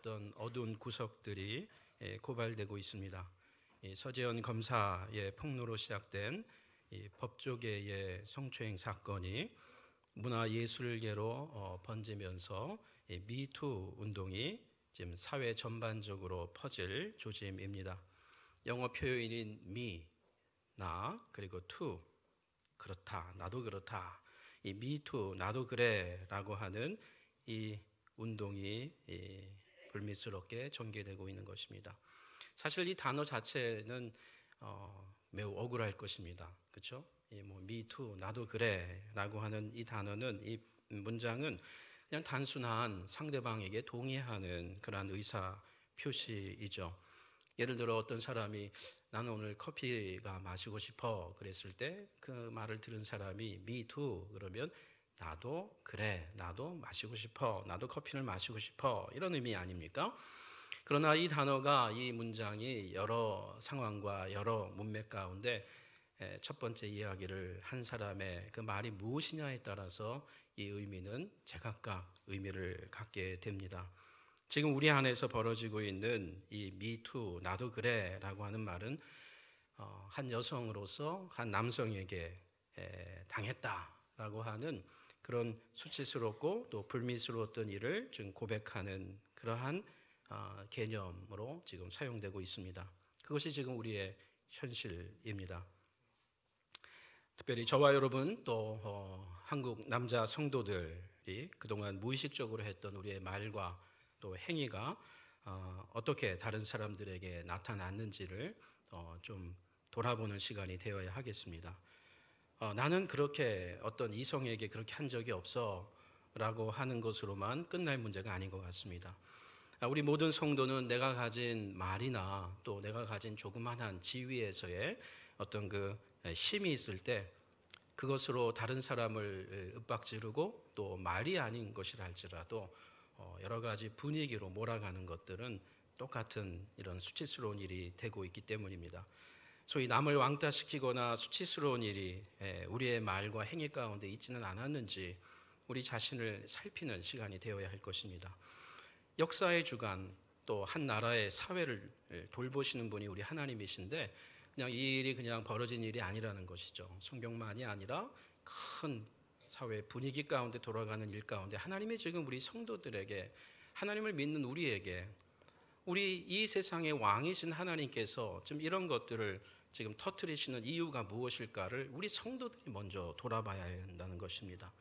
어떤 어두운 구석들이 고발되고 있습니다. 서재현 검사의 폭로로 시작된 법조계의 성추행 사건이 문화예술계로 번지면서 미투 운동이 지금 사회 전반적으로 퍼질 조짐입니다. 영어 표현인 me, 나, 그리고 to, 그렇다, 나도 그렇다. 이 me too, 나도 그래 라고 하는 이 운동이 불미스럽게 전개되고 있는 것입니다. 사실 이 단어 자체는 매우 억울할 것입니다. 그렇죠? me too, 나도 그래 라고 하는 이 단어는, 이 문장은 그냥 단순한 상대방에게 동의하는 그러한 의사 표시이죠. 예를 들어 어떤 사람이 나는 오늘 커피가 마시고 싶어 그랬을 때 그 말을 들은 사람이 me too 그러면 나도 그래, 나도 마시고 싶어, 나도 커피를 마시고 싶어, 이런 의미 아닙니까? 그러나 이 단어가, 이 문장이 여러 상황과 여러 문맥 가운데 첫 번째 이야기를 한 사람의 그 말이 무엇이냐에 따라서 이 의미는 제각각 의미를 갖게 됩니다. 지금 우리 안에서 벌어지고 있는 이 me too, 나도 그래 라고 하는 말은 한 여성으로서 한 남성에게 당했다라고 하는 그런 수치스럽고 또 불미스러웠던 일을 지금 고백하는 그러한 개념으로 지금 사용되고 있습니다. 그것이 지금 우리의 현실입니다. 특별히 저와 여러분 또 한국 남자 성도들이 그동안 무의식적으로 했던 우리의 말과 또 행위가 어떻게 다른 사람들에게 나타났는지를 좀 돌아보는 시간이 되어야 하겠습니다. 나는 그렇게 어떤 이성에게 그렇게 한 적이 없어 라고 하는 것으로만 끝날 문제가 아닌 것 같습니다. 우리 모든 성도는 내가 가진 말이나 또 내가 가진 조그만한 지위에서의 어떤 그 힘이 있을 때 그것으로 다른 사람을 윽박지르고 또 말이 아닌 것이라 할지라도 여러 가지 분위기로 몰아가는 것들은 똑같은 이런 수치스러운 일이 되고 있기 때문입니다. 소위 남을 왕따시키거나 수치스러운 일이 우리의 말과 행위 가운데 있지는 않았는지 우리 자신을 살피는 시간이 되어야 할 것입니다. 역사의 주관, 또 한 나라의 사회를 돌보시는 분이 우리 하나님이신데 그냥 이 일이 그냥 벌어진 일이 아니라는 것이죠. 성경만이 아니라 큰 사회 분위기 가운데 돌아가는 일 가운데 하나님이 지금 우리 성도들에게, 하나님을 믿는 우리에게, 우리 이 세상의 왕이신 하나님께서 지금 이런 것들을 지금 터뜨리시는 이유가 무엇일까를 우리 성도들이 먼저 돌아봐야 한다는 것입니다.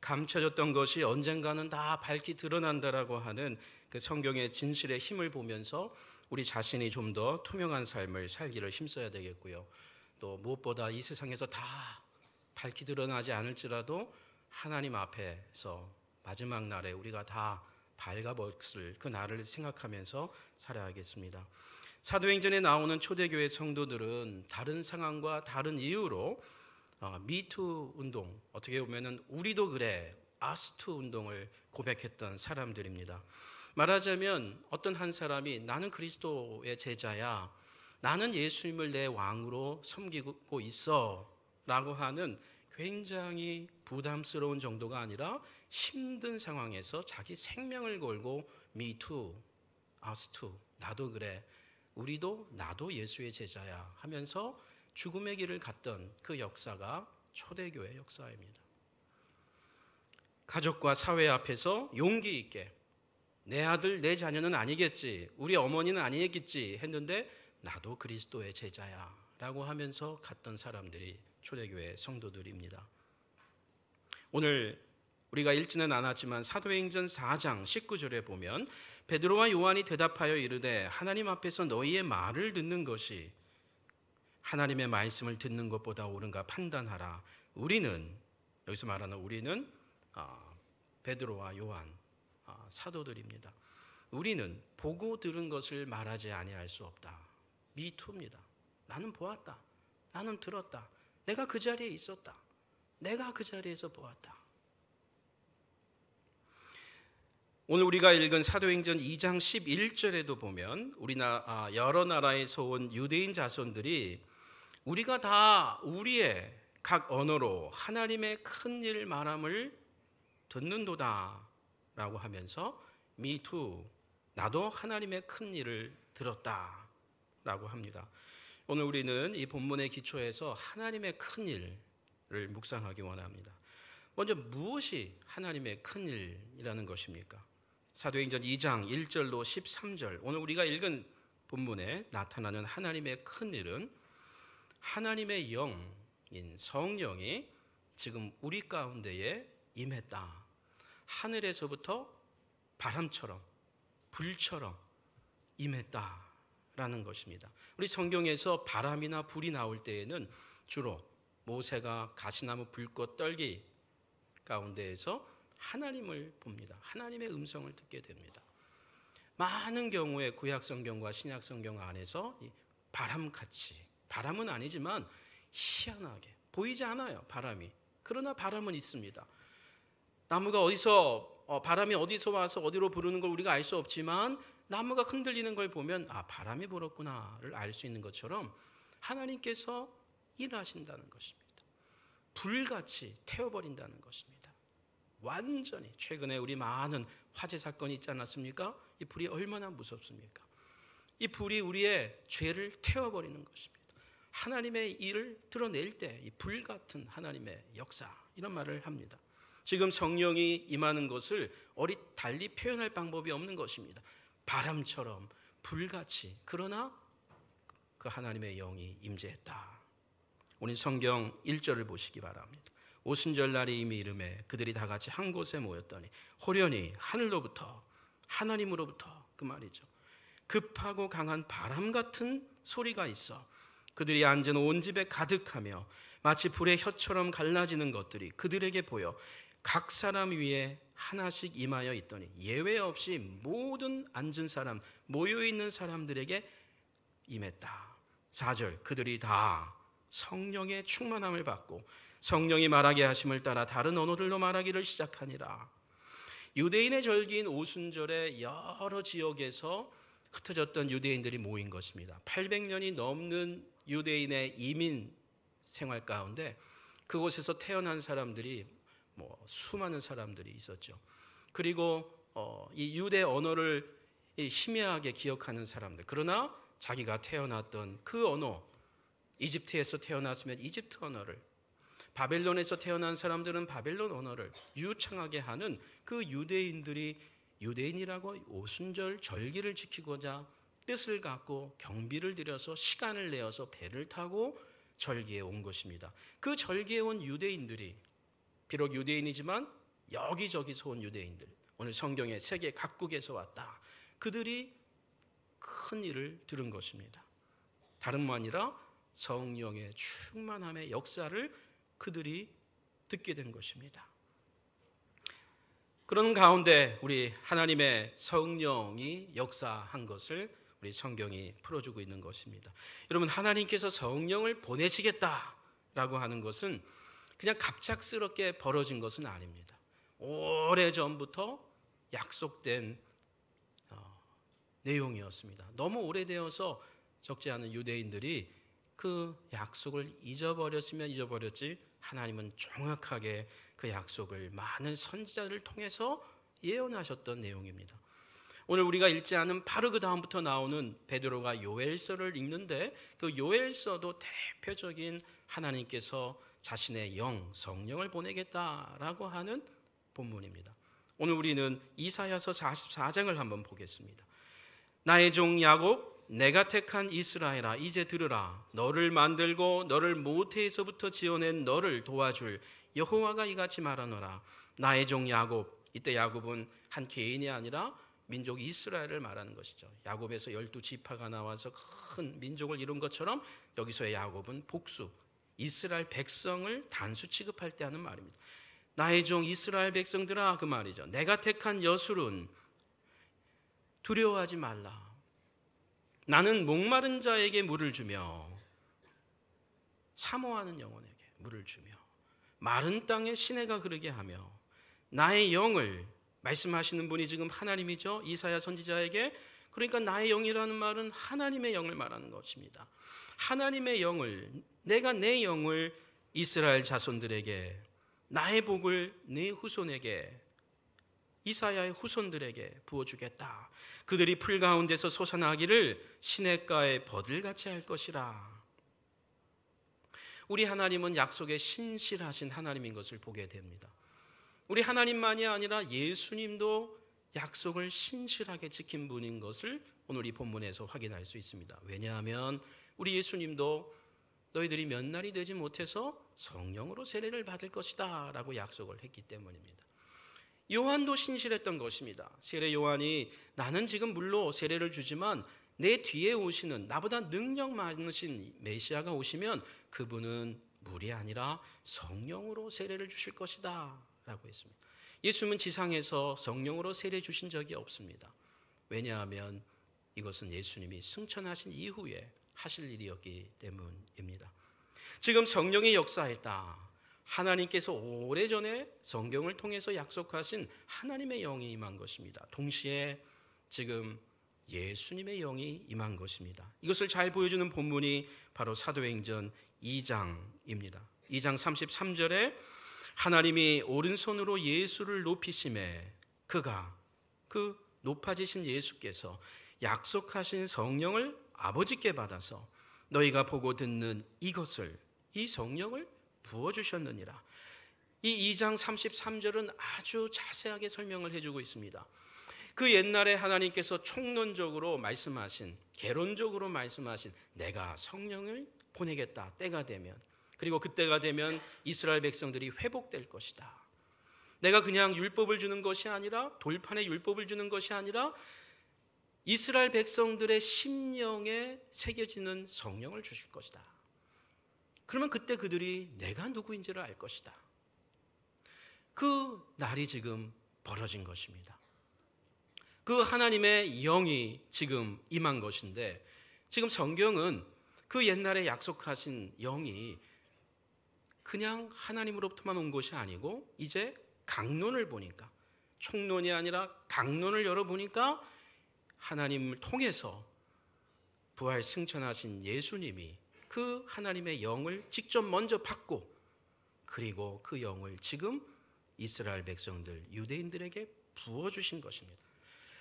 감춰졌던 것이 언젠가는 다 밝히 드러난다라고 하는 그 성경의 진실의 힘을 보면서 우리 자신이 좀 더 투명한 삶을 살기를 힘써야 되겠고요. 또 무엇보다 이 세상에서 다 밝히 드러나지 않을지라도 하나님 앞에서 마지막 날에 우리가 다 밝아벗을 그 날을 생각하면서 살아야겠습니다. 사도행전에 나오는 초대교회 성도들은 다른 상황과 다른 이유로 미투 운동, 어떻게 보면 우리도 그래, 아스투 운동을 고백했던 사람들입니다. 말하자면 어떤 한 사람이 나는 그리스도의 제자야, 나는 예수님을 내 왕으로 섬기고 있어 라고 하는 굉장히 부담스러운 정도가 아니라 힘든 상황에서 자기 생명을 걸고 me too, us too, 나도 그래, 우리도 나도 예수의 제자야 하면서 죽음의 길을 갔던 그 역사가 초대교회 역사입니다. 가족과 사회 앞에서 용기 있게 내 아들 내 자녀는 아니겠지, 우리 어머니는 아니겠지 했는데 나도 그리스도의 제자야 라고 하면서 갔던 사람들이 초대교회 성도들입니다. 오늘 우리가 읽지는 않았지만 사도행전 4장 19절에 보면 베드로와 요한이 대답하여 이르되 하나님 앞에서 너희의 말을 듣는 것이 하나님의 말씀을 듣는 것보다 옳은가 판단하라. 우리는, 여기서 말하는 우리는 베드로와 요한 사도들입니다. 우리는 보고 들은 것을 말하지 아니할 수 없다. 미투입니다. 나는 보았다, 나는 들었다, 내가 그 자리에 있었다, 내가 그 자리에서 보았다. 오늘 우리가 읽은 사도행전 2장 11절에도 보면 여러 나라에서 온 유대인 자손들이 우리가 다 우리의 각 언어로 하나님의 큰 일 말함을 듣는도다 라고 하면서 me too, 나도 하나님의 큰 일을 들었다라고 합니다. 오늘 우리는 이 본문의 기초에서 하나님의 큰 일을 묵상하기 원합니다. 먼저 무엇이 하나님의 큰 일이라는 것입니까? 사도행전 2장 1절로 13절, 오늘 우리가 읽은 본문에 나타나는 하나님의 큰 일은 하나님의 영인 성령이 지금 우리 가운데에 임했다. 하늘에서부터 바람처럼 불처럼 임했다라는 것입니다. 우리 성경에서 바람이나 불이 나올 때에는 주로 모세가 가시나무 불꽃 떨기 가운데에서 하나님을 봅니다. 하나님의 음성을 듣게 됩니다. 많은 경우에 구약 성경과 신약 성경 안에서 바람같이, 바람은 아니지만 희한하게 보이지 않아요, 바람이. 그러나 바람은 있습니다. 나무가 바람이 어디서 와서 어디로 부르는 걸 우리가 알 수 없지만 나무가 흔들리는 걸 보면 바람이 불었구나를 알 수 있는 것처럼 하나님께서 일하신다는 것입니다. 불같이 태워버린다는 것입니다. 완전히. 최근에 우리 많은 화재 사건이 있지 않았습니까? 이 불이 얼마나 무섭습니까? 이 불이 우리의 죄를 태워버리는 것입니다. 하나님의 일을 드러낼 때 이 불같은 하나님의 역사, 이런 말을 합니다. 지금 성령이 임하는 것을 달리 표현할 방법이 없는 것입니다. 바람처럼 불같이, 그러나 그 하나님의 영이 임재했다. 오늘 성경 1절을 보시기 바랍니다. 오순절날이 이미 이르매 그들이 다 같이 한 곳에 모였더니 호련히 하늘로부터, 하나님으로부터, 그 말이죠, 급하고 강한 바람 같은 소리가 있어 그들이 앉은 온 집에 가득하며 마치 불의 혀처럼 갈라지는 것들이 그들에게 보여 각 사람 위에 하나씩 임하여 있더니 예외 없이 모든 앉은 사람, 모여 있는 사람들에게 임했다. 4절, 그들이 다 성령의 충만함을 받고 성령이 말하게 하심을 따라 다른 언어들로 말하기를 시작하니라. 유대인의 절기인 오순절에 여러 지역에서 흩어졌던 유대인들이 모인 것입니다. 800년이 넘는 유대인의 이민 생활 가운데 그곳에서 태어난 사람들이 수많은 사람들이 있었죠. 그리고 이 유대 언어를 희미하게 기억하는 사람들, 그러나 자기가 태어났던 그 언어, 이집트에서 태어났으면 이집트 언어를, 바벨론에서 태어난 사람들은 바벨론 언어를 유창하게 하는 그 유대인들이 유대인이라고 오순절 절기를 지키고자 뜻을 갖고 경비를 들여서 시간을 내어서 배를 타고 절기에 온 것입니다. 그 절기에 온 유대인들이 비록 유대인이지만 여기저기서 온 유대인들, 오늘 성경의 세계 각국에서 왔다. 그들이 큰 일을 들은 것입니다. 다름 아니라 성령의 충만함의 역사를 그들이 듣게 된 것입니다. 그런 가운데 우리 하나님의 성령이 역사한 것을 우리 성경이 풀어주고 있는 것입니다. 여러분, 하나님께서 성령을 보내시겠다라고 하는 것은 그냥 갑작스럽게 벌어진 것은 아닙니다. 오래전부터 약속된 내용이었습니다. 너무 오래되어서 적지 않은 유대인들이 그 약속을 잊어버렸으면 잊어버렸지 하나님은 정확하게 그 약속을 많은 선지자를 통해서 예언하셨던 내용입니다. 오늘 우리가 읽지 않은 바로 그 다음부터 나오는 베드로가 요엘서를 읽는데 그 요엘서도 대표적인 하나님께서 자신의 성령을 보내겠다라고 하는 본문입니다. 오늘 우리는 이사야서 44장을 한번 보겠습니다. 나의 종 야곱, 내가 택한 이스라엘아, 이제 들으라. 너를 만들고 너를 모태에서부터 지어낸 너를 도와줄 여호와가 이같이 말하노라. 나의 종 야곱, 이때 야곱은 한 개인이 아니라 민족 이스라엘을 말하는 것이죠. 야곱에서 12지파가 나와서 큰 민족을 이룬 것처럼 여기서의 야곱은 복수, 이스라엘 백성을 단수 취급할 때 하는 말입니다. 나의 종 이스라엘 백성들아, 그 말이죠. 내가 택한 여술은 두려워하지 말라. 나는 목마른 자에게 물을 주며 사모하는 영혼에게 물을 주며 마른 땅에 시내가 흐르게 하며 나의 영을, 말씀하시는 분이 지금 하나님이죠. 이사야 선지자에게. 그러니까 나의 영이라는 말은 하나님의 영을 말하는 것입니다. 하나님의 영을, 내가 내 영을 이스라엘 자손들에게, 나의 복을 네 후손에게 이사야의 후손들에게 부어주겠다. 그들이 풀 가운데서 솟아나기를 시냇가의 버들같이 할 것이라. 우리 하나님은 약속에 신실하신 하나님인 것을 보게 됩니다. 우리 하나님만이 아니라 예수님도 약속을 신실하게 지킨 분인 것을 오늘 이 본문에서 확인할 수 있습니다. 왜냐하면 우리 예수님도 너희들이 몇 날이 되지 못해서 성령으로 세례를 받을 것이다 라고 약속을 했기 때문입니다. 요한도 신실했던 것입니다. 세례 요한이 나는 지금 물로 세례를 주지만 내 뒤에 오시는 나보다 능력 많으신 메시아가 오시면 그분은 물이 아니라 성령으로 세례를 주실 것이다 라고 했습니다. 예수님은 지상에서 성령으로 세례 주신 적이 없습니다. 왜냐하면 이것은 예수님이 승천하신 이후에 하실 일이었기 때문입니다. 지금 성령이 역사했다. 하나님께서 오래전에 성경을 통해서 약속하신 하나님의 영이 임한 것입니다. 동시에 지금 예수님의 영이 임한 것입니다. 이것을 잘 보여주는 본문이 바로 사도행전 2장입니다. 2장 33절에 하나님이 오른손으로 예수를 높이심에 그가 그 높아지신 예수께서 약속하신 성령을 아버지께 받아서 너희가 보고 듣는 이것을 이 성령을 부어주셨느니라. 이 2장 33절은 아주 자세하게 설명을 해주고 있습니다. 그 옛날에 하나님께서 총론적으로 말씀하신, 개론적으로 말씀하신 내가 성령을 보내겠다 때가 되면, 그리고 그때가 되면 이스라엘 백성들이 회복될 것이다. 내가 그냥 율법을 주는 것이 아니라, 돌판에 율법을 주는 것이 아니라 이스라엘 백성들의 심령에 새겨지는 성령을 주실 것이다. 그러면 그때 그들이 내가 누구인지를 알 것이다. 그 날이 지금 벌어진 것입니다. 그 하나님의 영이 지금 임한 것인데, 지금 성경은 그 옛날에 약속하신 영이 그냥 하나님으로부터만 온 것이 아니고 이제 강론을 보니까, 총론이 아니라 강론을 열어보니까 하나님을 통해서 부활 승천하신 예수님이 그 하나님의 영을 직접 먼저 받고, 그리고 그 영을 지금 이스라엘 백성들, 유대인들에게 부어주신 것입니다.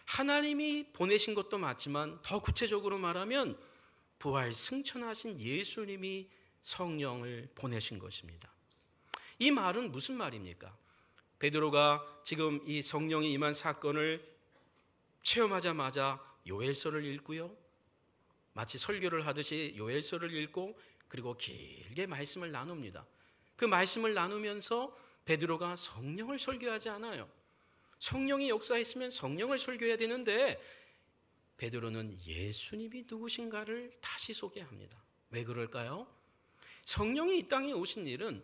하나님이 보내신 것도 맞지만 더 구체적으로 말하면 부활 승천하신 예수님이 성령을 보내신 것입니다. 이 말은 무슨 말입니까? 베드로가 지금 이 성령이 임한 사건을 체험하자마자 요엘서를 읽고요, 마치 설교를 하듯이 요엘서를 읽고 그리고 길게 말씀을 나눕니다. 그 말씀을 나누면서 베드로가 성령을 설교하지 않아요. 성령이 역사했으면 성령을 설교해야 되는데 베드로는 예수님이 누구신가를 다시 소개합니다. 왜 그럴까요? 성령이 이 땅에 오신 일은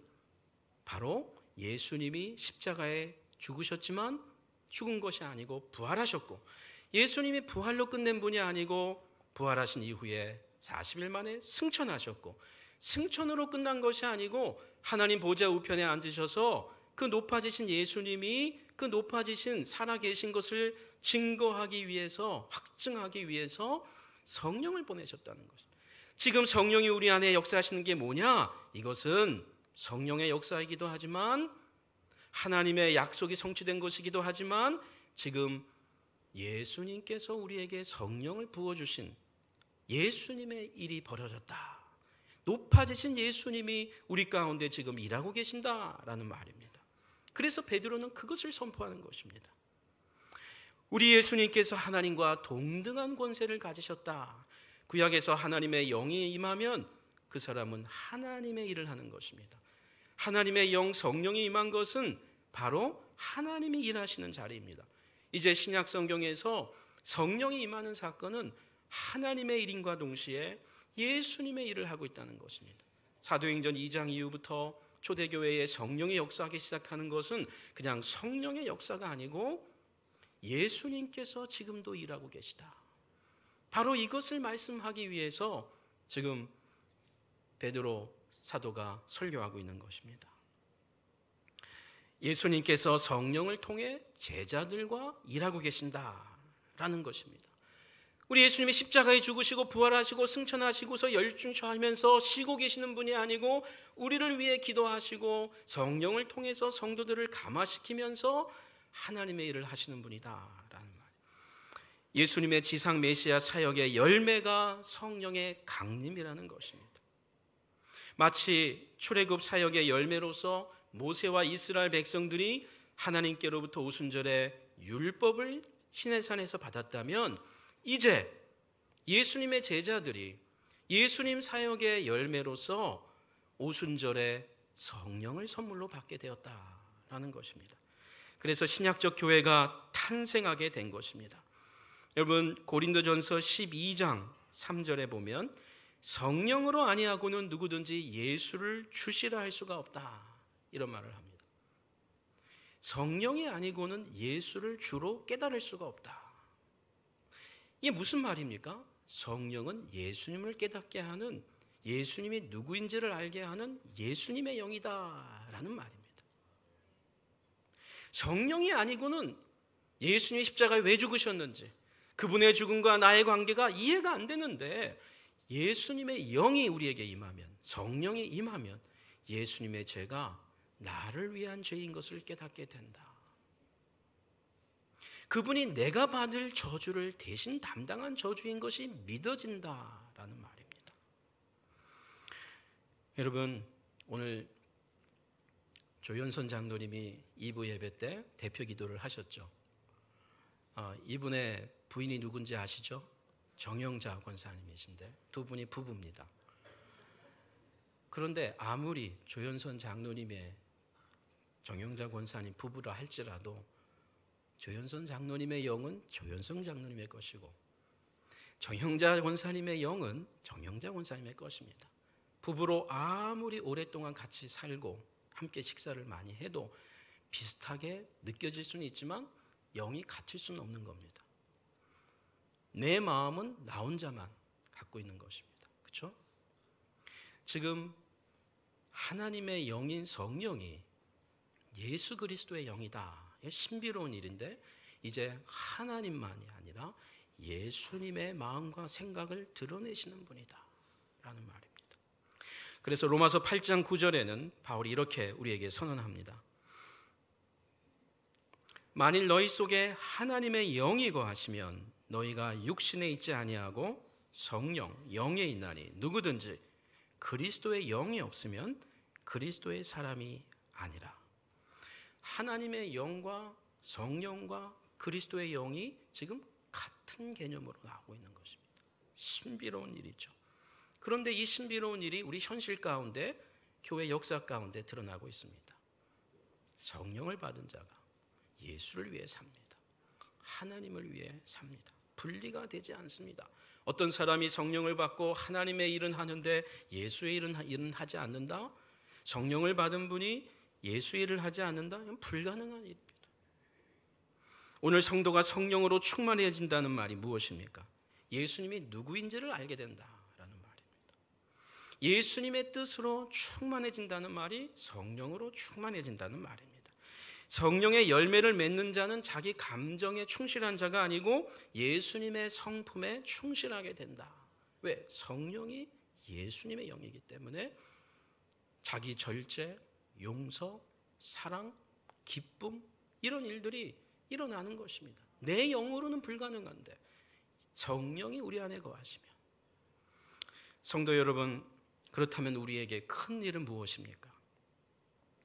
바로 예수님이 십자가에 죽으셨지만 죽은 것이 아니고 부활하셨고, 예수님이 부활로 끝낸 분이 아니고 부활하신 이후에 40일 만에 승천하셨고, 승천으로 끝난 것이 아니고 하나님 보좌 우편에 앉으셔서 그 높아지신 예수님이 그 높아지신 살아계신 것을 증거하기 위해서, 확증하기 위해서 성령을 보내셨다는 것입니다. 지금 성령이 우리 안에 역사하시는 게 뭐냐? 이것은 성령의 역사이기도 하지만 하나님의 약속이 성취된 것이기도 하지만 지금 예수님께서 우리에게 성령을 부어주신 예수님의 일이 벌어졌다. 높아지신 예수님이 우리 가운데 지금 일하고 계신다라는 말입니다. 그래서 베드로는 그것을 선포하는 것입니다. 우리 예수님께서 하나님과 동등한 권세를 가지셨다. 구약에서 하나님의 영이 임하면 그 사람은 하나님의 일을 하는 것입니다. 하나님의 영 성령이 임한 것은 바로 하나님이 일하시는 자리입니다. 이제 신약 성경에서 성령이 임하는 사건은 하나님의 일인과 동시에 예수님의 일을 하고 있다는 것입니다. 사도행전 2장 이후부터 초대교회에 성령이 역사하기 시작하는 것은 그냥 성령의 역사가 아니고 예수님께서 지금도 일하고 계시다. 바로 이것을 말씀하기 위해서 지금 베드로 사도가 설교하고 있는 것입니다. 예수님께서 성령을 통해 제자들과 일하고 계신다라는 것입니다. 우리 예수님이 십자가에 죽으시고 부활하시고 승천하시고서 열중하면서 쉬고 계시는 분이 아니고 우리를 위해 기도하시고 성령을 통해서 성도들을 감화시키면서 하나님의 일을 하시는 분이다라는 말. 예수님의 지상 메시아 사역의 열매가 성령의 강림이라는 것입니다. 마치 출애굽 사역의 열매로서 모세와 이스라엘 백성들이 하나님께로부터 오순절에 율법을 시내산에서 받았다면, 이제 예수님의 제자들이 예수님 사역의 열매로서 오순절에 성령을 선물로 받게 되었다라는 것입니다. 그래서 신약적 교회가 탄생하게 된 것입니다. 여러분, 고린도전서 12장 3절에 보면 성령으로 아니하고는 누구든지 예수를 주시라 할 수가 없다, 이런 말을 합니다. 성령이 아니고는 예수를 주로 깨달을 수가 없다. 이게 무슨 말입니까? 성령은 예수님을 깨닫게 하는, 예수님이 누구인지를 알게 하는 예수님의 영이다라는 말입니다. 성령이 아니고는 예수님이 십자가에 왜 죽으셨는지, 그분의 죽음과 나의 관계가 이해가 안 되는데, 예수님의 영이 우리에게 임하면, 성령이 임하면 예수님의 죄가 나를 위한 죄인 것을 깨닫게 된다. 그분이 내가 받을 저주를 대신 담당한 저주인 것이 믿어진다라는 말입니다. 여러분, 오늘 조연선 장로님이 2부 예배 때 대표 기도를 하셨죠. 이분의 부인이 누군지 아시죠? 정영자 권사님이신데 두 분이 부부입니다. 그런데 아무리 조연선 장로님의 정영자 권사님 부부라 할지라도 조연선 장로님의 영은 조연선 장로님의 것이고 정영자 권사님의 영은 정영자 권사님의 것입니다. 부부로 아무리 오랫동안 같이 살고 함께 식사를 많이 해도 비슷하게 느껴질 수는 있지만 영이 같을 수는 없는 겁니다. 내 마음은 나 혼자만 갖고 있는 것입니다. 그렇죠? 지금 하나님의 영인 성령이 예수 그리스도의 영이다. 신비로운 일인데, 이제 하나님만이 아니라 예수님의 마음과 생각을 드러내시는 분이다 라는 말입니다. 그래서 로마서 8장 9절에는 바울이 이렇게 우리에게 선언합니다. 만일 너희 속에 하나님의 영이 거하시면 너희가 육신에 있지 아니하고 성령, 영에 있나니 누구든지 그리스도의 영이 없으면 그리스도의 사람이 아니라. 하나님의 영과 성령과 그리스도의 영이 지금 같은 개념으로 나오고 있는 것입니다. 신비로운 일이죠. 그런데 이 신비로운 일이 우리 현실 가운데, 교회 역사 가운데 드러나고 있습니다. 성령을 받은 자가 예수를 위해 삽니다. 하나님을 위해 삽니다. 분리가 되지 않습니다. 어떤 사람이 성령을 받고 하나님의 일은 하는데 예수의 일은 하지 않는다? 성령을 받은 분이 예수의 일을 하지 않는다? 이건 불가능한 일입니다. 오늘 성도가 성령으로 충만해진다는 말이 무엇입니까? 예수님이 누구인지를 알게 된다라는 말입니다. 예수님의 뜻으로 충만해진다는 말이 성령으로 충만해진다는 말입니다. 성령의 열매를 맺는 자는 자기 감정에 충실한 자가 아니고 예수님의 성품에 충실하게 된다. 왜? 성령이 예수님의 영이기 때문에 자기 절제, 용서, 사랑, 기쁨, 이런 일들이 일어나는 것입니다. 내 영으로는 불가능한데 성령이 우리 안에 거하시면. 성도 여러분, 그렇다면 우리에게 큰 일은 무엇입니까?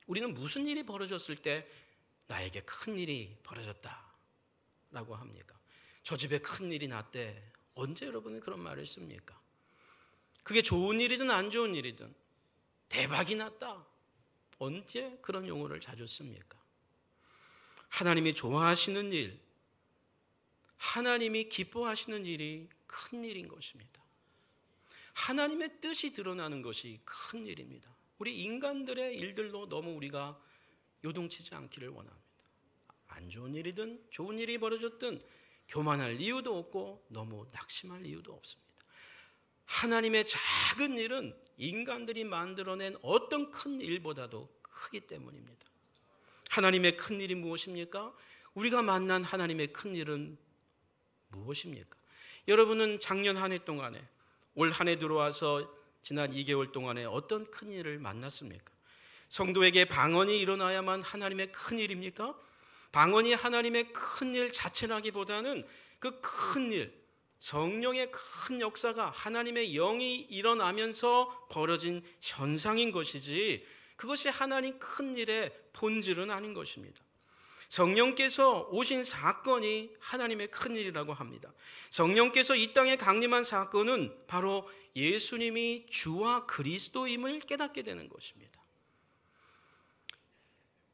우리는 무슨 일이 벌어졌을 때 나에게 큰 일이 벌어졌다라고 합니까? 저 집에 큰 일이 났대. 언제 여러분은 그런 말을 씁니까? 그게 좋은 일이든 안 좋은 일이든 대박이 났다. 언제 그런 용어를 자주 씁니까? 하나님이 좋아하시는 일, 하나님이 기뻐하시는 일이 큰 일인 것입니다. 하나님의 뜻이 드러나는 것이 큰 일입니다. 우리 인간들의 일들로 너무 우리가 요동치지 않기를 원합니다. 안 좋은 일이든 좋은 일이 벌어졌든 교만할 이유도 없고 너무 낙심할 이유도 없습니다. 하나님의 작은 일은 인간들이 만들어낸 어떤 큰 일보다도 크기 때문입니다. 하나님의 큰 일이 무엇입니까? 우리가 만난 하나님의 큰 일은 무엇입니까? 여러분은 작년 한 해 동안에, 올 한 해 들어와서 지난 2개월 동안에 어떤 큰 일을 만났습니까? 성도에게 방언이 일어나야만 하나님의 큰 일입니까? 방언이 하나님의 큰 일 자체라기보다는 그 큰 일, 성령의 큰 역사가 하나님의 영이 일어나면서 벌어진 현상인 것이지, 그것이 하나님 큰 일의 본질은 아닌 것입니다. 성령께서 오신 사건이 하나님의 큰 일이라고 합니다. 성령께서 이 땅에 강림한 사건은 바로 예수님이 주와 그리스도임을 깨닫게 되는 것입니다.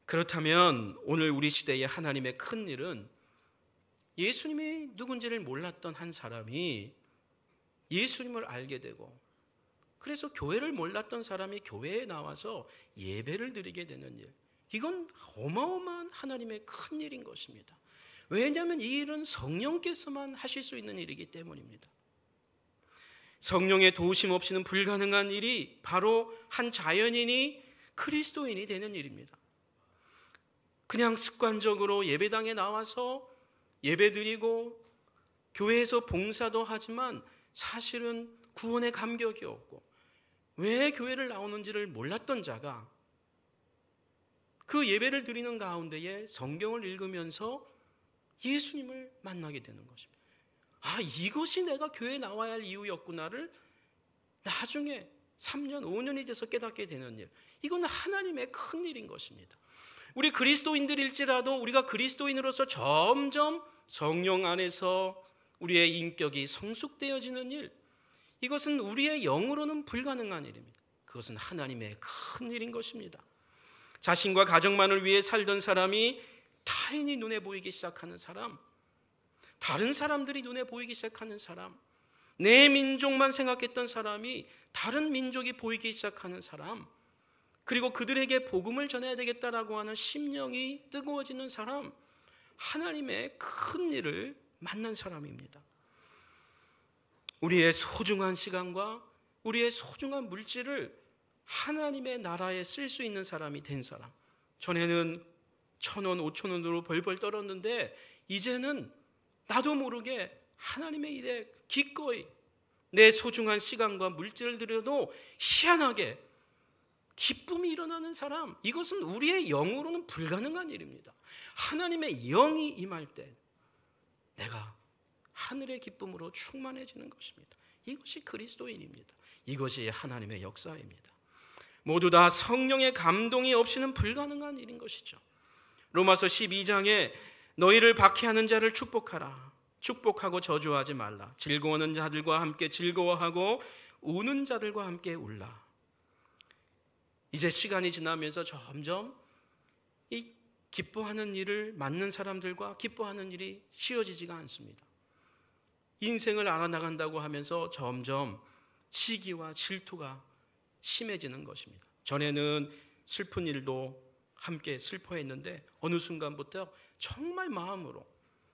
그렇다면 오늘 우리 시대의 하나님의 큰 일은 예수님이 누군지를 몰랐던 한 사람이 예수님을 알게 되고, 그래서 교회를 몰랐던 사람이 교회에 나와서 예배를 드리게 되는 일, 이건 어마어마한 하나님의 큰 일인 것입니다. 왜냐하면 이 일은 성령께서만 하실 수 있는 일이기 때문입니다. 성령의 도우심 없이는 불가능한 일이 바로 한 자연인이 그리스도인이 되는 일입니다. 그냥 습관적으로 예배당에 나와서 예배드리고 교회에서 봉사도 하지만 사실은 구원의 감격이 없고 왜 교회를 나오는지를 몰랐던 자가 그 예배를 드리는 가운데에 성경을 읽으면서 예수님을 만나게 되는 것입니다. 아, 이것이 내가 교회에 나와야 할 이유였구나를 나중에 3년, 5년이 돼서 깨닫게 되는 일, 이건 하나님의 큰 일인 것입니다. 우리 그리스도인들일지라도 우리가 그리스도인으로서 점점 성령 안에서 우리의 인격이 성숙되어지는 일, 이것은 우리의 영으로는 불가능한 일입니다. 그것은 하나님의 큰 일인 것입니다. 자신과 가정만을 위해 살던 사람이 타인이 눈에 보이기 시작하는 사람, 다른 사람들이 눈에 보이기 시작하는 사람, 내 민족만 생각했던 사람이 다른 민족이 보이기 시작하는 사람, 그리고 그들에게 복음을 전해야 되겠다라고 하는 심령이 뜨거워지는 사람, 하나님의 큰 일을 만난 사람입니다. 우리의 소중한 시간과 우리의 소중한 물질을 하나님의 나라에 쓸 수 있는 사람이 된 사람. 전에는 1,000원, 5,000원으로 벌벌 떨었는데 이제는 나도 모르게 하나님의 일에 기꺼이 내 소중한 시간과 물질을 들여도 희한하게 기쁨이 일어나는 사람, 이것은 우리의 영으로는 불가능한 일입니다. 하나님의 영이 임할 때 내가 하늘의 기쁨으로 충만해지는 것입니다. 이것이 그리스도인입니다. 이것이 하나님의 역사입니다. 모두 다 성령의 감동이 없이는 불가능한 일인 것이죠. 로마서 12장에 너희를 박해하는 자를 축복하라. 축복하고 저주하지 말라. 즐거워하는 자들과 함께 즐거워하고 우는 자들과 함께 울라. 이제 시간이 지나면서 점점 이 기뻐하는 일을 맡는 사람들과 기뻐하는 일이 쉬워지지가 않습니다. 인생을 알아나간다고 하면서 점점 시기와 질투가 심해지는 것입니다. 전에는 슬픈 일도 함께 슬퍼했는데 어느 순간부터 정말 마음으로,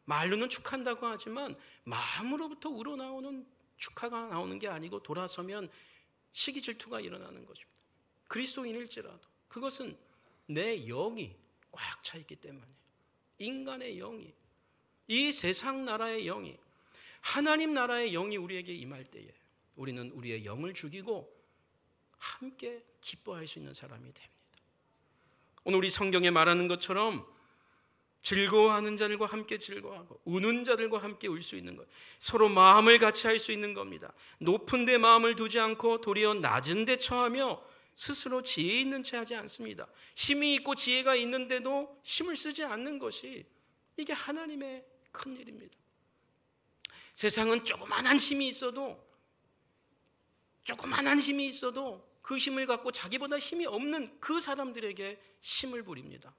말로는 축한다고 하지만 마음으로부터 우러나오는 축하가 나오는 게 아니고 돌아서면 시기 질투가 일어나는 것입니다. 그리스도인일지라도 그것은 내 영이 꽉 차 있기 때문이에요. 인간의 영이, 이 세상 나라의 영이, 하나님 나라의 영이 우리에게 임할 때에 우리는 우리의 영을 죽이고 함께 기뻐할 수 있는 사람이 됩니다. 오늘 우리 성경에 말하는 것처럼 즐거워하는 자들과 함께 즐거워하고 우는 자들과 함께 울 수 있는 것, 서로 마음을 같이 할 수 있는 겁니다. 높은 데 마음을 두지 않고 도리어 낮은 데 처하며 스스로 지혜 있는 채 하지 않습니다. 힘이 있고 지혜가 있는데도 힘을 쓰지 않는 것이 이게 하나님의 큰 일입니다. 세상은 조그만한 힘이 있어도 그 힘을 갖고 자기보다 힘이 없는 그 사람들에게 힘을 부립니다.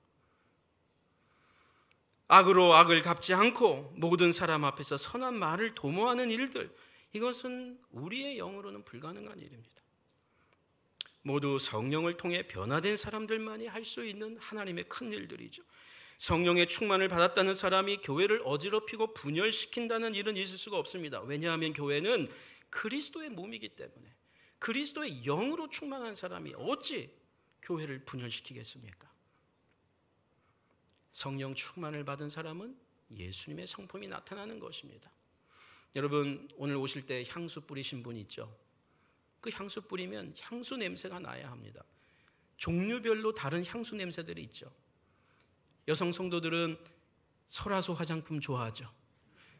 악으로 악을 갚지 않고 모든 사람 앞에서 선한 말을 도모하는 일들, 이것은 우리의 영으로는 불가능한 일입니다. 모두 성령을 통해 변화된 사람들만이 할 수 있는 하나님의 큰 일들이죠. 성령의 충만을 받았다는 사람이 교회를 어지럽히고 분열시킨다는 일은 있을 수가 없습니다. 왜냐하면 교회는 그리스도의 몸이기 때문에 그리스도의 영으로 충만한 사람이 어찌 교회를 분열시키겠습니까? 성령 충만을 받은 사람은 예수님의 성품이 나타나는 것입니다. 여러분, 오늘 오실 때 향수 뿌리신 분 있죠? 그 향수 뿌리면 향수 냄새가 나야 합니다. 종류별로 다른 향수 냄새들이 있죠. 여성 성도들은 설화소 화장품 좋아하죠?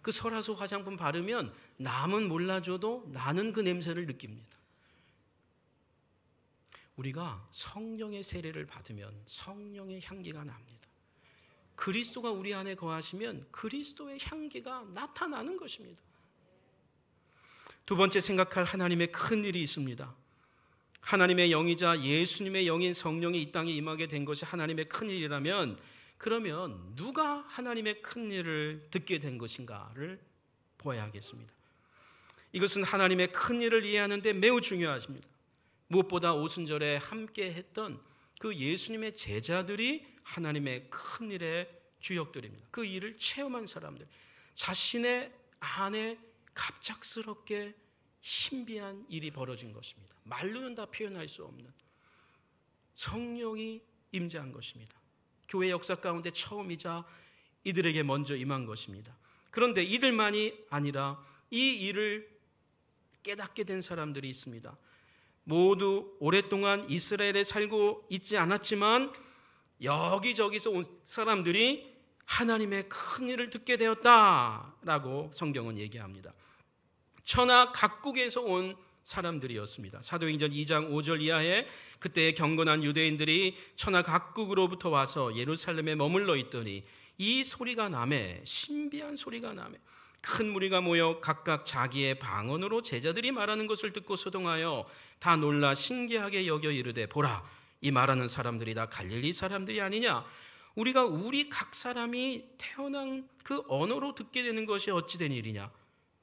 그 설화소 화장품 바르면 남은 몰라줘도 나는 그 냄새를 느낍니다. 우리가 성령의 세례를 받으면 성령의 향기가 납니다. 그리스도가 우리 안에 거하시면 그리스도의 향기가 나타나는 것입니다. 두 번째 생각할 하나님의 큰 일이 있습니다. 하나님의 영이자 예수님의 영인 성령이 이 땅에 임하게 된 것이 하나님의 큰 일이라면, 그러면 누가 하나님의 큰 일을 듣게 된 것인가를 보아야 하겠습니다. 이것은 하나님의 큰 일을 이해하는 데 매우 중요하십니다. 무엇보다 오순절에 함께 했던 그 예수님의 제자들이 하나님의 큰 일의 주역들입니다. 그 일을 체험한 사람들, 자신의 안에 갑작스럽게 신비한 일이 벌어진 것입니다. 말로는 다 표현할 수 없는 성령이 임재한 것입니다. 교회 역사 가운데 처음이자 이들에게 먼저 임한 것입니다. 그런데 이들만이 아니라 이 일을 깨닫게 된 사람들이 있습니다. 모두 오랫동안 이스라엘에 살고 있지 않았지만 여기저기서 온 사람들이 하나님의 큰 일을 듣게 되었다라고 성경은 얘기합니다. 천하 각국에서 온 사람들이었습니다. 사도행전 2장 5절 이하에 그때 경건한 유대인들이 천하 각국으로부터 와서 예루살렘에 머물러 있더니 이 소리가 나매, 신비한 소리가 나매 큰 무리가 모여 각각 자기의 방언으로 제자들이 말하는 것을 듣고 소동하여 다 놀라 신기하게 여겨 이르되, 보라, 이 말하는 사람들이 다 갈릴리 사람들이 아니냐? 우리가 우리 각 사람이 태어난 그 언어로 듣게 되는 것이 어찌 된 일이냐?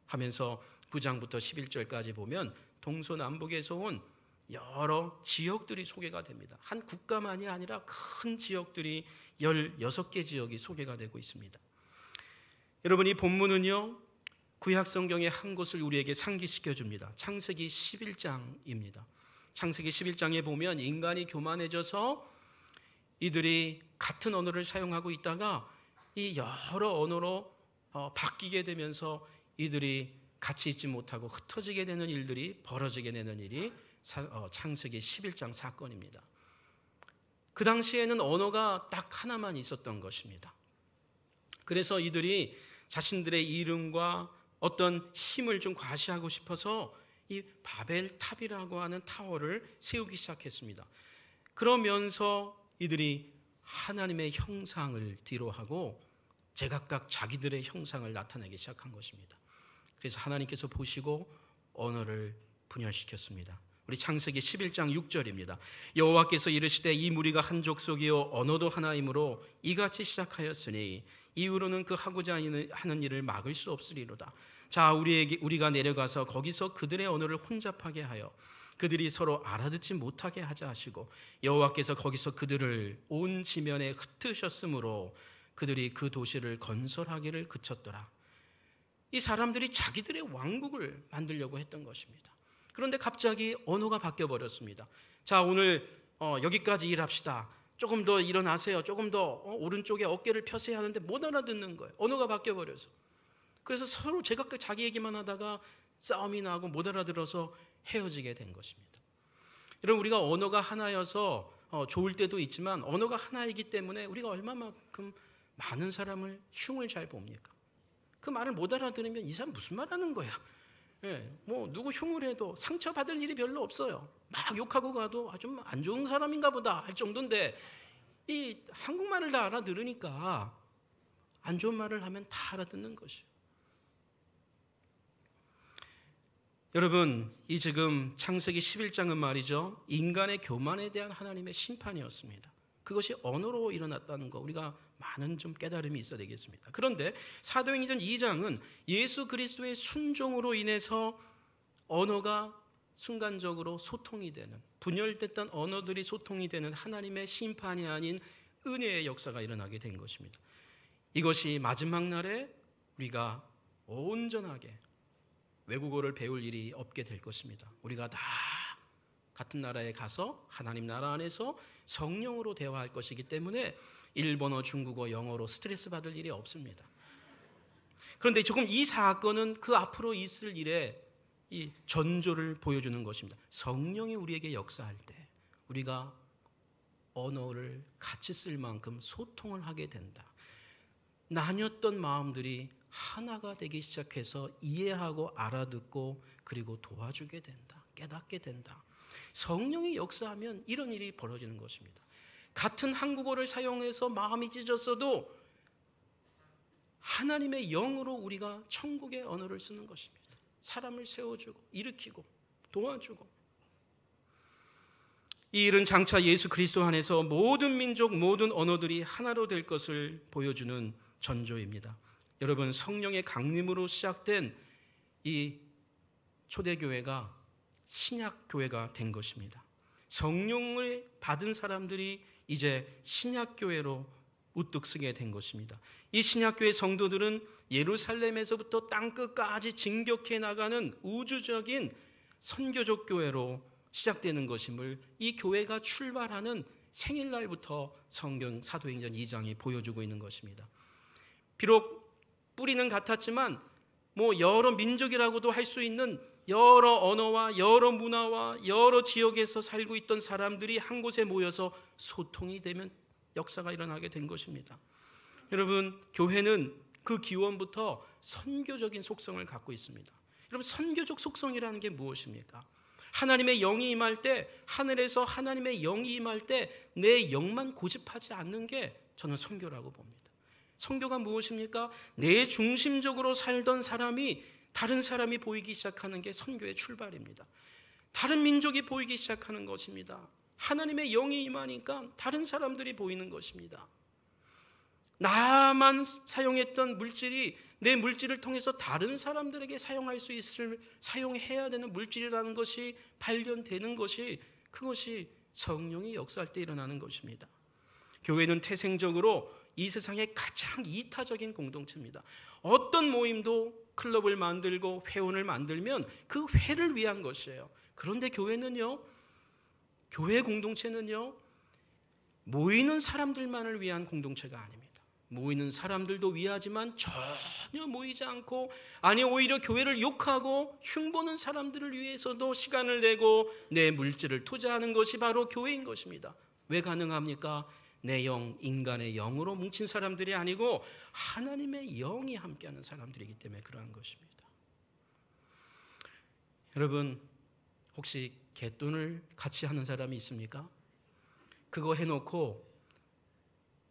하면서 9장부터 11절까지 보면 동서남북에서 온 여러 지역들이 소개가 됩니다. 한 국가만이 아니라 큰 지역들이 16개 지역이 소개가 되고 있습니다. 여러분, 이 본문은요, 구약 성경의 한 곳을 우리에게 상기시켜 줍니다. 창세기 11장입니다. 창세기 11장에 보면 인간이 교만해져서 이들이 같은 언어를 사용하고 있다가 이 여러 언어로 바뀌게 되면서 이들이 같이 있지 못하고 흩어지게 되는 일들이 벌어지게 되는 일이 창세기 11장 사건입니다. 그 당시에는 언어가 딱 하나만 있었던 것입니다. 그래서 이들이 자신들의 이름과 어떤 힘을 좀 과시하고 싶어서 이 바벨탑이라고 하는 타워를 세우기 시작했습니다. 그러면서 이들이 하나님의 형상을 뒤로하고 제각각 자기들의 형상을 나타내기 시작한 것입니다. 그래서 하나님께서 보시고 언어를 분열시켰습니다. 우리 창세기 11장 6절입니다. 여호와께서 이르시되 이 무리가 한 족속이요 언어도 하나이므로 이같이 시작하였으니 이후로는 그 하고자 하는 일을 막을 수 없으리로다. 자, 우리가 내려가서 거기서 그들의 언어를 혼잡하게 하여 그들이 서로 알아듣지 못하게 하자 하시고, 여호와께서 거기서 그들을 온 지면에 흩으셨으므로 그들이 그 도시를 건설하기를 그쳤더라. 이 사람들이 자기들의 왕국을 만들려고 했던 것입니다. 그런데 갑자기 언어가 바뀌어 버렸습니다. 자, 오늘 여기까지 일합시다. 조금 더 일어나세요. 조금 더 오른쪽에 어깨를 펴세요 하는데 못 알아듣는 거예요. 언어가 바뀌어 버려서. 그래서 서로 제각각 자기 얘기만 하다가 싸움이 나고 못 알아들어서 헤어지게 된 것입니다. 여러분, 우리가 언어가 하나여서 좋을 때도 있지만 언어가 하나이기 때문에 우리가 얼마만큼 많은 사람을 흉을 잘 봅니까? 그 말을 못 알아들으면 이 사람 무슨 말 하는 거야? 뭐 누구 흉을 해도 상처받을 일이 별로 없어요. 막 욕하고 가도 좀 안 좋은 사람인가 보다 할 정도인데, 이 한국말을 다 알아들으니까 안 좋은 말을 하면 다 알아듣는 것이에요. 여러분, 이 지금 창세기 11장은 말이죠, 인간의 교만에 대한 하나님의 심판이었습니다. 그것이 언어로 일어났다는 거, 우리가 많은 좀 깨달음이 있어야 되겠습니다. 그런데 사도행전 2장은 예수 그리스도의 순종으로 인해서 언어가 순간적으로 소통이 되는, 분열됐던 언어들이 소통이 되는 하나님의 심판이 아닌 은혜의 역사가 일어나게 된 것입니다. 이것이 마지막 날에 우리가 온전하게 외국어를 배울 일이 없게 될 것입니다. 우리가 다 같은 나라에 가서 하나님 나라 안에서 성령으로 대화할 것이기 때문에 일본어, 중국어, 영어로 스트레스 받을 일이 없습니다. 그런데 조금 이 사건은 그 앞으로 있을 일에 이 전조를 보여주는 것입니다. 성령이 우리에게 역사할 때 우리가 언어를 같이 쓸 만큼 소통을 하게 된다. 나뉘었던 마음들이 하나가 되기 시작해서 이해하고 알아듣고 그리고 도와주게 된다. 깨닫게 된다. 성령이 역사하면 이런 일이 벌어지는 것입니다. 같은 한국어를 사용해서 마음이 찢었어도 하나님의 영으로 우리가 천국의 언어를 쓰는 것입니다. 사람을 세워주고 일으키고 도와주고. 이 일은 장차 예수 그리스도 안에서 모든 민족 모든 언어들이 하나로 될 것을 보여주는 전조입니다. 여러분, 성령의 강림으로 시작된 이 초대교회가 신약교회가 된 것입니다. 성령을 받은 사람들이 이제 신약교회로 우뚝 서게 된 것입니다. 이 신약교회 성도들은 예루살렘에서부터 땅끝까지 진격해 나가는 우주적인 선교적 교회로 시작되는 것임을 이 교회가 출발하는 생일날부터 성경 사도행전 2장이 보여주고 있는 것입니다. 비록 뿌리는 같았지만 여러 민족이라고도 할 수 있는 여러 언어와 여러 문화와 여러 지역에서 살고 있던 사람들이 한 곳에 모여서 소통이 되면 역사가 일어나게 된 것입니다. 여러분, 교회는 그 기원부터 선교적인 속성을 갖고 있습니다. 여러분, 선교적 속성이라는 게 무엇입니까? 하나님의 영이 임할 때, 하늘에서 하나님의 영이 임할 때 내 영만 고집하지 않는 게 저는 선교라고 봅니다. 선교가 무엇입니까? 내 중심적으로 살던 사람이 다른 사람이 보이기 시작하는 게 선교의 출발입니다. 다른 민족이 보이기 시작하는 것입니다. 하나님의 영이 임하니까 다른 사람들이 보이는 것입니다. 나만 사용했던 물질이 내 물질을 통해서 다른 사람들에게 사용할 수 있을, 사용해야 되는 물질이라는 것이 발견되는 것이, 그것이 성령이 역사할 때 일어나는 것입니다. 교회는 태생적으로 이 세상의 가장 이타적인 공동체입니다. 어떤 모임도 클럽을 만들고 회원을 만들면 그 회를 위한 것이에요. 그런데 교회는요, 교회 공동체는요, 모이는 사람들만을 위한 공동체가 아닙니다. 모이는 사람들도 위하지만 전혀 모이지 않고, 아니 오히려 교회를 욕하고 흉보는 사람들을 위해서도 시간을 내고 내 물질을 투자하는 것이 바로 교회인 것입니다. 왜 가능합니까? 내 영, 인간의 영으로 뭉친 사람들이 아니고 하나님의 영이 함께하는 사람들이기 때문에 그러한 것입니다. 여러분, 혹시 갯돈을 같이 하는 사람이 있습니까? 그거 해놓고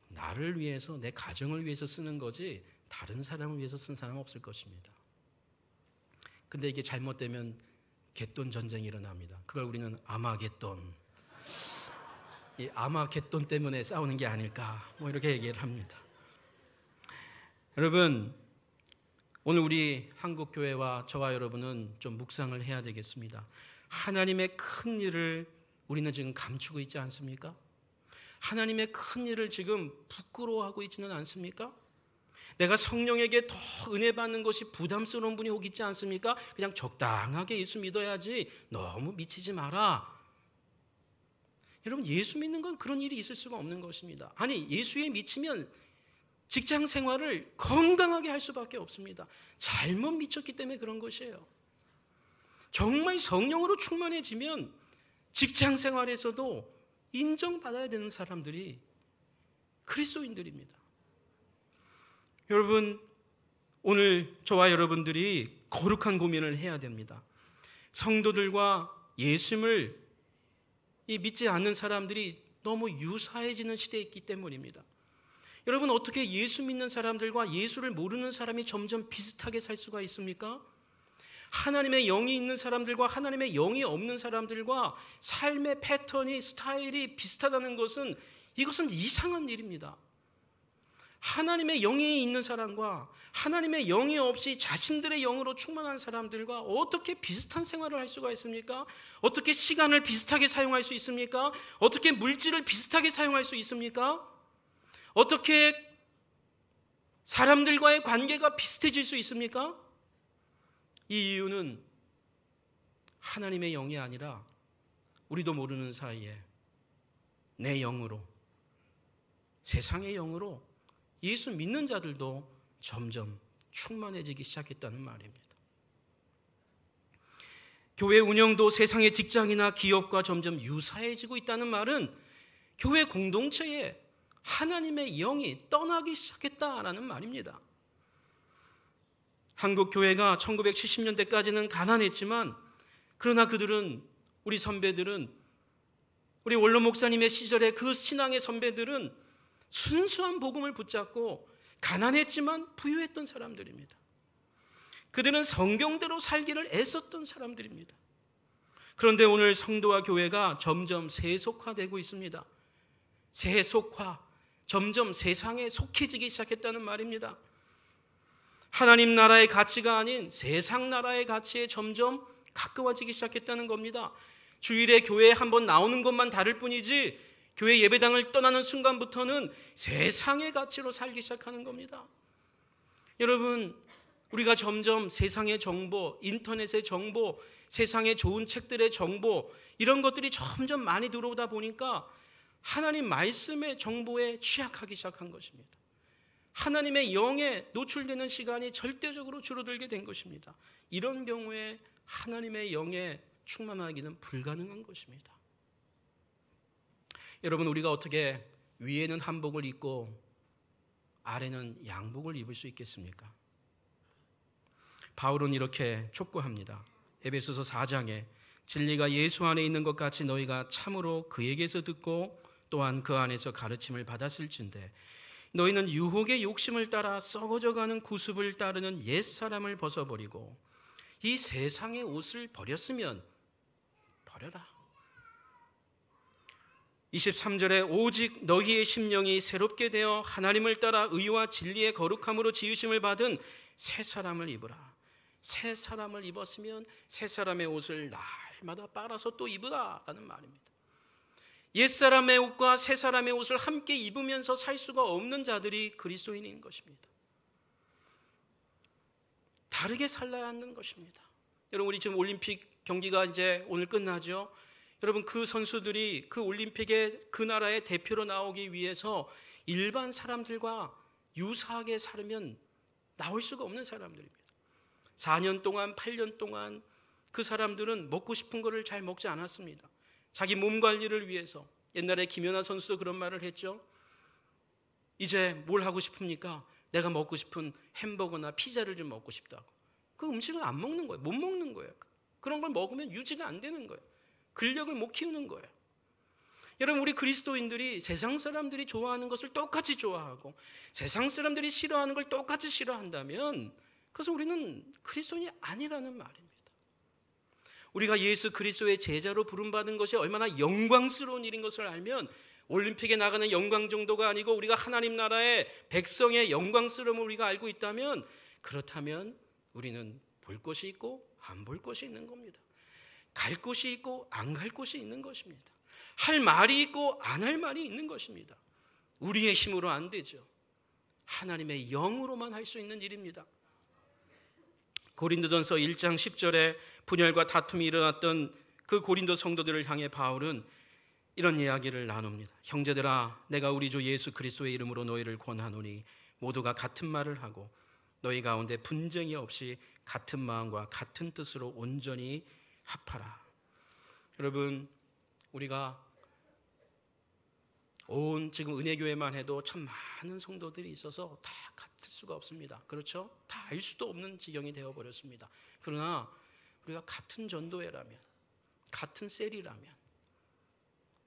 나를 위해서, 내 가정을 위해서 쓰는 거지 다른 사람을 위해서 쓴 사람은 없을 것입니다. 근데 이게 잘못되면 갯돈 전쟁이 일어납니다. 그걸 우리는 아마겟돈, 이 아마겟돈 때문에 싸우는 게 아닐까 이렇게 얘기를 합니다. 여러분, 오늘 우리 한국교회와 저와 여러분은 좀 묵상을 해야 되겠습니다. 하나님의 큰 일을 우리는 지금 감추고 있지 않습니까? 하나님의 큰 일을 지금 부끄러워하고 있지는 않습니까? 내가 성령에게 더 은혜 받는 것이 부담스러운 분이 혹 있지 않습니까? 그냥 적당하게 예수 믿어야지 너무 미치지 마라. 여러분, 예수 믿는 건 그런 일이 있을 수가 없는 것입니다. 아니, 예수에 미치면 직장 생활을 건강하게 할 수밖에 없습니다. 잘못 미쳤기 때문에 그런 것이에요. 정말 성령으로 충만해지면 직장 생활에서도 인정받아야 되는 사람들이 그리스도인들입니다. 여러분, 오늘 저와 여러분들이 거룩한 고민을 해야 됩니다. 성도들과 예수님을 믿지 않는 사람들이 너무 유사해지는 시대에 있기 때문입니다. 여러분, 어떻게 예수 믿는 사람들과 예수를 모르는 사람이 점점 비슷하게 살 수가 있습니까? 하나님의 영이 있는 사람들과 하나님의 영이 없는 사람들과 삶의 패턴이, 스타일이 비슷하다는 것은, 이것은 이상한 일입니다. 하나님의 영이 있는 사람과 하나님의 영이 없이 자신들의 영으로 충만한 사람들과 어떻게 비슷한 생활을 할 수가 있습니까? 어떻게 시간을 비슷하게 사용할 수 있습니까? 어떻게 물질을 비슷하게 사용할 수 있습니까? 어떻게 사람들과의 관계가 비슷해질 수 있습니까? 이 이유는 하나님의 영이 아니라 우리도 모르는 사이에 내 영으로, 세상의 영으로 예수 믿는 자들도 점점 충만해지기 시작했다는 말입니다. 교회 운영도 세상의 직장이나 기업과 점점 유사해지고 있다는 말은 교회 공동체에 하나님의 영이 떠나기 시작했다라는 말입니다. 한국 교회가 1970년대까지는 가난했지만, 그러나 그들은, 우리 선배들은, 우리 원로 목사님의 시절에 그 신앙의 선배들은 순수한 복음을 붙잡고 가난했지만 부유했던 사람들입니다. 그들은 성경대로 살기를 애썼던 사람들입니다. 그런데 오늘 성도와 교회가 점점 세속화되고 있습니다. 세속화, 점점 세상에 속해지기 시작했다는 말입니다. 하나님 나라의 가치가 아닌 세상 나라의 가치에 점점 가까워지기 시작했다는 겁니다. 주일에 교회에 한번 나오는 것만 다를 뿐이지, 교회 예배당을 떠나는 순간부터는 세상의 가치로 살기 시작하는 겁니다. 여러분, 우리가 점점 세상의 정보, 인터넷의 정보, 세상의 좋은 책들의 정보, 이런 것들이 점점 많이 들어오다 보니까 하나님 말씀의 정보에 취약하기 시작한 것입니다. 하나님의 영에 노출되는 시간이 절대적으로 줄어들게 된 것입니다. 이런 경우에 하나님의 영에 충만하기는 불가능한 것입니다. 여러분, 우리가 어떻게 위에는 한복을 입고 아래는 양복을 입을 수 있겠습니까? 바울은 이렇게 촉구합니다. 에베소서 4장에 진리가 예수 안에 있는 것 같이 너희가 참으로 그에게서 듣고 또한 그 안에서 가르침을 받았을진대 너희는 유혹의 욕심을 따라 썩어져가는 구습을 따르는 옛사람을 벗어버리고 이 세상의 옷을 버렸으면 버려라. 23절에 오직 너희의 심령이 새롭게 되어 하나님을 따라 의와 진리의 거룩함으로 지으심을 받은 새 사람을 입으라. 새 사람을 입었으면 새 사람의 옷을 날마다 빨아서 또 입으라 라는 말입니다. 옛사람의 옷과 새 사람의 옷을 함께 입으면서 살 수가 없는 자들이 그리스도인인 것입니다. 다르게 살아야 하는 것입니다. 여러분, 우리 지금 올림픽 경기가 이제 오늘 끝나죠. 여러분, 그 선수들이 그 올림픽에 그 나라의 대표로 나오기 위해서 일반 사람들과 유사하게 살면 나올 수가 없는 사람들입니다. 4년 동안 8년 동안 그 사람들은 먹고 싶은 거를 잘 먹지 않았습니다. 자기 몸 관리를 위해서. 옛날에 김연아 선수도 그런 말을 했죠. 이제 뭘 하고 싶습니까? 내가 먹고 싶은 햄버거나 피자를 좀 먹고 싶다고. 그 음식을 안 먹는 거예요. 못 먹는 거예요. 그런 걸 먹으면 유지가 안 되는 거예요. 근력을 못 키우는 거예요. 여러분, 우리 그리스도인들이 세상 사람들이 좋아하는 것을 똑같이 좋아하고 세상 사람들이 싫어하는 걸 똑같이 싫어한다면 그래서 우리는 그리스도인이 아니라는 말입니다. 우리가 예수 그리스도의 제자로 부름받은 것이 얼마나 영광스러운 일인 것을 알면 올림픽에 나가는 영광 정도가 아니고 우리가 하나님 나라의 백성의 영광스러움을 우리가 알고 있다면 그렇다면 우리는 볼 것이 있고 안 볼 것이 있는 겁니다. 갈 곳이 있고 안 갈 곳이 있는 것입니다. 할 말이 있고 안 할 말이 있는 것입니다. 우리의 힘으로 안 되죠. 하나님의 영으로만 할 수 있는 일입니다. 고린도전서 1장 10절에 분열과 다툼이 일어났던 그 고린도 성도들을 향해 바울은 이런 이야기를 나눕니다. 형제들아, 내가 우리 주 예수 그리스도의 이름으로 너희를 권하노니 모두가 같은 말을 하고 너희 가운데 분쟁이 없이 같은 마음과 같은 뜻으로 온전히 합하라. 여러분, 우리가 온 지금 은혜교회만 해도 참 많은 성도들이 있어서 다 같을 수가 없습니다. 그렇죠? 다 알 수도 없는 지경이 되어버렸습니다. 그러나 우리가 같은 전도회라면, 같은 셀이라면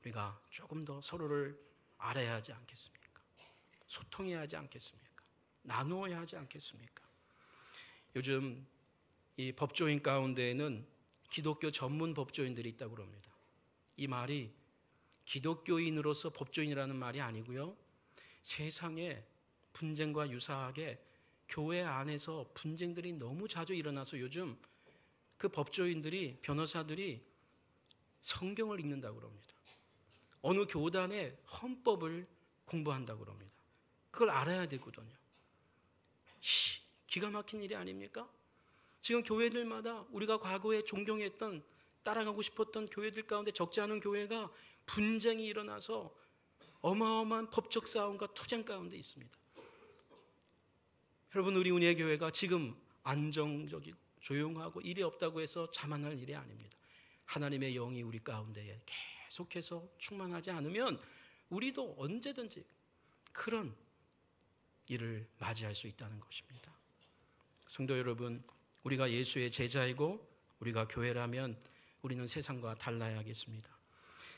우리가 조금 더 서로를 알아야 하지 않겠습니까? 소통해야 하지 않겠습니까? 나누어야 하지 않겠습니까? 요즘 이 법조인 가운데에는 기독교 전문 법조인들이 있다고 합니다. 이 말이 기독교인으로서 법조인이라는 말이 아니고요, 세상에 분쟁과 유사하게 교회 안에서 분쟁들이 너무 자주 일어나서 요즘 그 법조인들이, 변호사들이 성경을 읽는다고 합니다. 어느 교단의 헌법을 공부한다고 합니다. 그걸 알아야 되거든요. 기가 막힌 일이 아닙니까? 지금 교회들마다 우리가 과거에 존경했던, 따라가고 싶었던 교회들 가운데 적지 않은 교회가 분쟁이 일어나서 어마어마한 법적 싸움과 투쟁 가운데 있습니다. 여러분, 우리 은혜교회가 지금 안정적이고 조용하고 일이 없다고 해서 자만할 일이 아닙니다. 하나님의 영이 우리 가운데에 계속해서 충만하지 않으면 우리도 언제든지 그런 일을 맞이할 수 있다는 것입니다. 성도 여러분, 우리가 예수의 제자이고 우리가 교회라면 우리는 세상과 달라야겠습니다.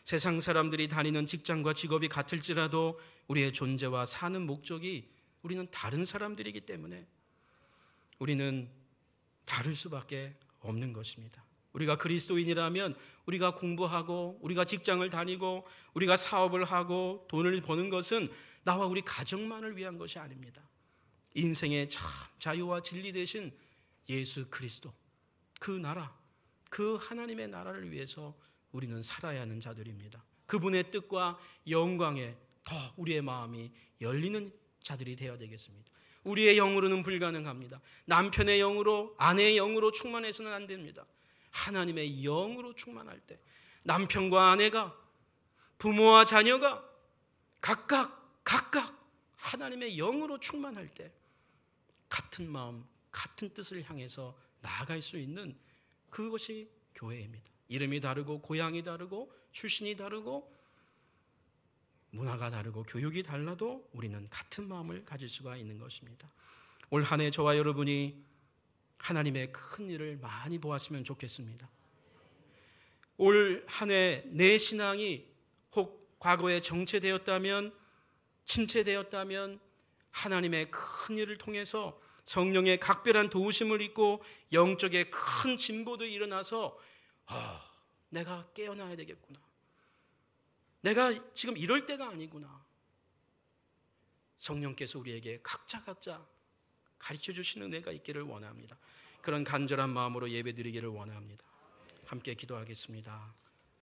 세상 사람들이 다니는 직장과 직업이 같을지라도 우리의 존재와 사는 목적이 우리는 다른 사람들이기 때문에 우리는 다를 수밖에 없는 것입니다. 우리가 그리스도인이라면 우리가 공부하고 우리가 직장을 다니고 우리가 사업을 하고 돈을 버는 것은 나와 우리 가정만을 위한 것이 아닙니다. 인생의 참 자유와 진리 되신 예수 그리스도, 그 나라, 그 하나님의 나라를 위해서 우리는 살아야 하는 자들입니다. 그분의 뜻과 영광에 더 우리의 마음이 열리는 자들이 되어야 되겠습니다. 우리의 영으로는 불가능합니다. 남편의 영으로, 아내의 영으로 충만해서는 안 됩니다. 하나님의 영으로 충만할 때 남편과 아내가, 부모와 자녀가 각각 하나님의 영으로 충만할 때 같은 마음, 같은 뜻을 향해서 나아갈 수 있는 그것이 교회입니다. 이름이 다르고 고향이 다르고 출신이 다르고 문화가 다르고 교육이 달라도 우리는 같은 마음을 가질 수가 있는 것입니다. 올 한 해 저와 여러분이 하나님의 큰 일을 많이 보았으면 좋겠습니다. 올 한 해 내 신앙이 혹 과거에 정체되었다면, 침체되었다면 하나님의 큰 일을 통해서 성령의 각별한 도우심을 입고 영적의 큰 진보도 일어나서 내가 깨어나야 되겠구나, 내가 지금 이럴 때가 아니구나, 성령께서 우리에게 각자 가르쳐 주시는 은혜가 있기를 원합니다. 그런 간절한 마음으로 예배드리기를 원합니다. 함께 기도하겠습니다.